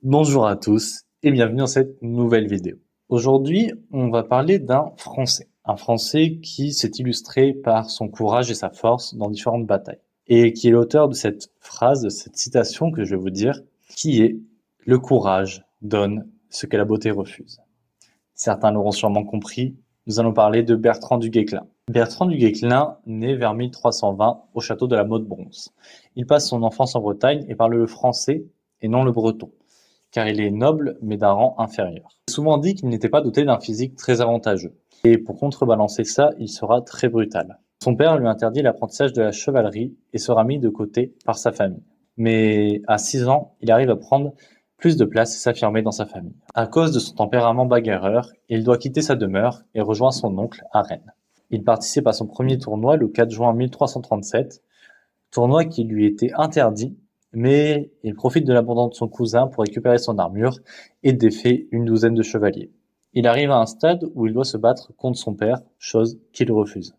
Bonjour à tous et bienvenue dans cette nouvelle vidéo. Aujourd'hui, on va parler d'un Français. Un Français qui s'est illustré par son courage et sa force dans différentes batailles. Et qui est l'auteur de cette phrase, de cette citation que je vais vous dire, qui est « Le courage donne ce que la beauté refuse ». Certains l'auront sûrement compris, nous allons parler de Bertrand du Guesclin. Bertrand du Guesclin naît vers 1320 au château de la Motte-Bronze. Il passe son enfance en Bretagne et parle le français et non le breton, car il est noble mais d'un rang inférieur. Il est souvent dit qu'il n'était pas doté d'un physique très avantageux. Et pour contrebalancer ça, il sera très brutal. Son père lui interdit l'apprentissage de la chevalerie et sera mis de côté par sa famille. Mais à 6 ans, il arrive à prendre plus de place et s'affirmer dans sa famille. À cause de son tempérament bagarreur, il doit quitter sa demeure et rejoint son oncle à Rennes. Il participe à son premier tournoi le 4 juin 1337, tournoi qui lui était interdit, mais il profite de l'abandon de son cousin pour récupérer son armure et défait une douzaine de chevaliers. Il arrive à un stade où il doit se battre contre son père, chose qu'il refuse.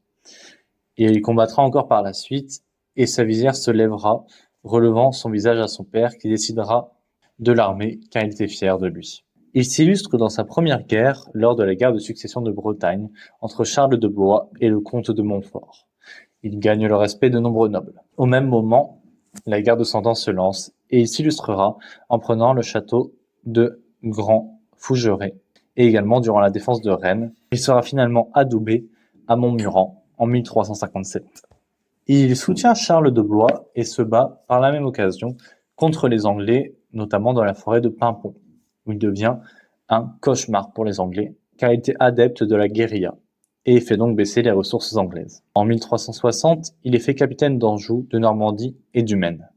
Et il combattra encore par la suite, et sa visière se lèvera, relevant son visage à son père qui décidera de l'armer car il était fier de lui. Il s'illustre dans sa première guerre lors de la guerre de succession de Bretagne entre Charles de Blois et le comte de Montfort. Il gagne le respect de nombreux nobles. Au même moment, la guerre de Cent Ans se lance et il s'illustrera en prenant le château de Grand-Fougeray et également durant la défense de Rennes. Il sera finalement adoubé à Montmurant en 1357. Il soutient Charles de Blois et se bat par la même occasion contre les Anglais, notamment dans la forêt de Paimpont, où il devient un cauchemar pour les Anglais, car il était adepte de la guérilla et fait donc baisser les ressources anglaises. En 1360, il est fait capitaine d'Anjou, de Normandie et du Maine.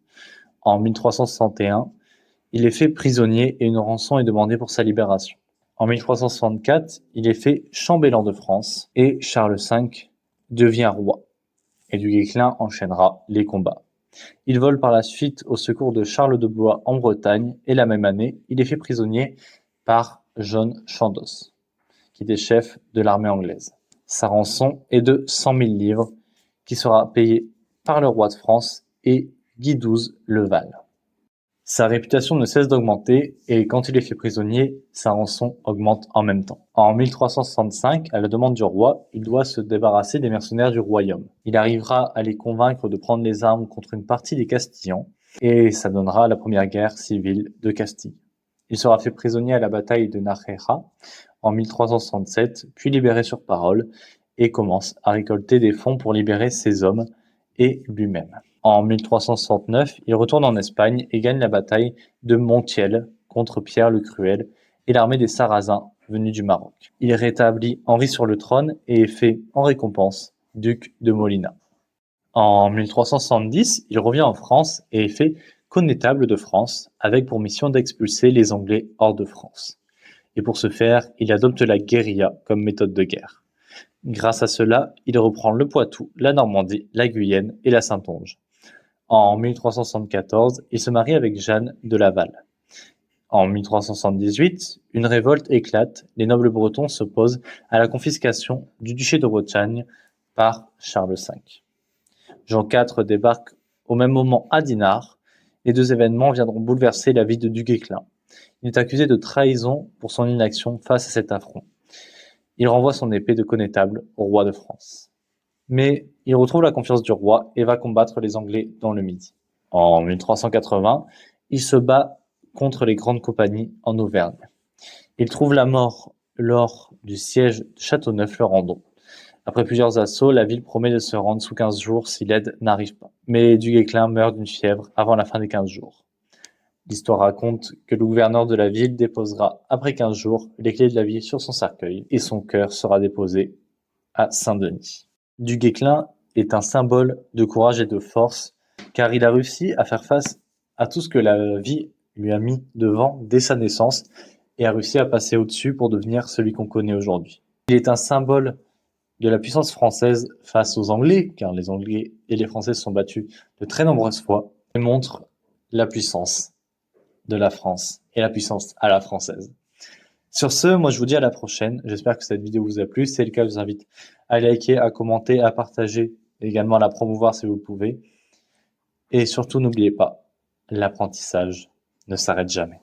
En 1361, il est fait prisonnier et une rançon est demandée pour sa libération. En 1364, il est fait chambellan de France et Charles V devient roi. Et du Guesclin enchaînera les combats. Il vole par la suite au secours de Charles de Blois en Bretagne et la même année, il est fait prisonnier par John Chandos, qui était chef de l'armée anglaise. Sa rançon est de 100 000 livres, qui sera payée par le roi de France et Guy XII le Val. Sa réputation ne cesse d'augmenter et quand il est fait prisonnier, sa rançon augmente en même temps. En 1365, à la demande du roi, il doit se débarrasser des mercenaires du royaume. Il arrivera à les convaincre de prendre les armes contre une partie des Castillans et ça donnera la première guerre civile de Castille. Il sera fait prisonnier à la bataille de Nájera en 1367, puis libéré sur parole et commence à récolter des fonds pour libérer ses hommes et lui-même. En 1369, il retourne en Espagne et gagne la bataille de Montiel contre Pierre le Cruel et l'armée des Sarrasins venus du Maroc. Il rétablit Henri sur le trône et est fait, en récompense, duc de Molina. En 1370, il revient en France et est fait connétable de France avec pour mission d'expulser les Anglais hors de France. Et pour ce faire, il adopte la guérilla comme méthode de guerre. Grâce à cela, il reprend le Poitou, la Normandie, la Guyenne et la Saintonge. En 1374, il se marie avec Jeanne de Laval. En 1378, une révolte éclate, les nobles bretons s'opposent à la confiscation du duché de Bretagne par Charles V. Jean IV débarque au même moment à Dinard. Les deux événements viendront bouleverser la vie de du Guesclin. Il est accusé de trahison pour son inaction face à cet affront. Il renvoie son épée de connétable au roi de France. Mais il retrouve la confiance du roi et va combattre les Anglais dans le Midi. En 1380, il se bat contre les grandes compagnies en Auvergne. Il trouve la mort lors du siège de Châteauneuf-le-Rendon. Après plusieurs assauts, la ville promet de se rendre sous 15 jours si l'aide n'arrive pas. Mais du Guesclin meurt d'une fièvre avant la fin des 15 jours. L'histoire raconte que le gouverneur de la ville déposera, après 15 jours, les clés de la ville sur son cercueil et son cœur sera déposé à Saint-Denis. Du Guesclin est un symbole de courage et de force, car il a réussi à faire face à tout ce que la vie lui a mis devant dès sa naissance et a réussi à passer au-dessus pour devenir celui qu'on connaît aujourd'hui. Il est un symbole de la puissance française face aux Anglais, car les Anglais et les Français se sont battus de très nombreuses fois, et montre la puissance de la France et la puissance à la française. Sur ce, moi je vous dis à la prochaine. J'espère que cette vidéo vous a plu. Si c'est le cas, je vous invite à liker, à commenter, à partager, et également à la promouvoir si vous le pouvez. Et surtout, n'oubliez pas, l'apprentissage ne s'arrête jamais.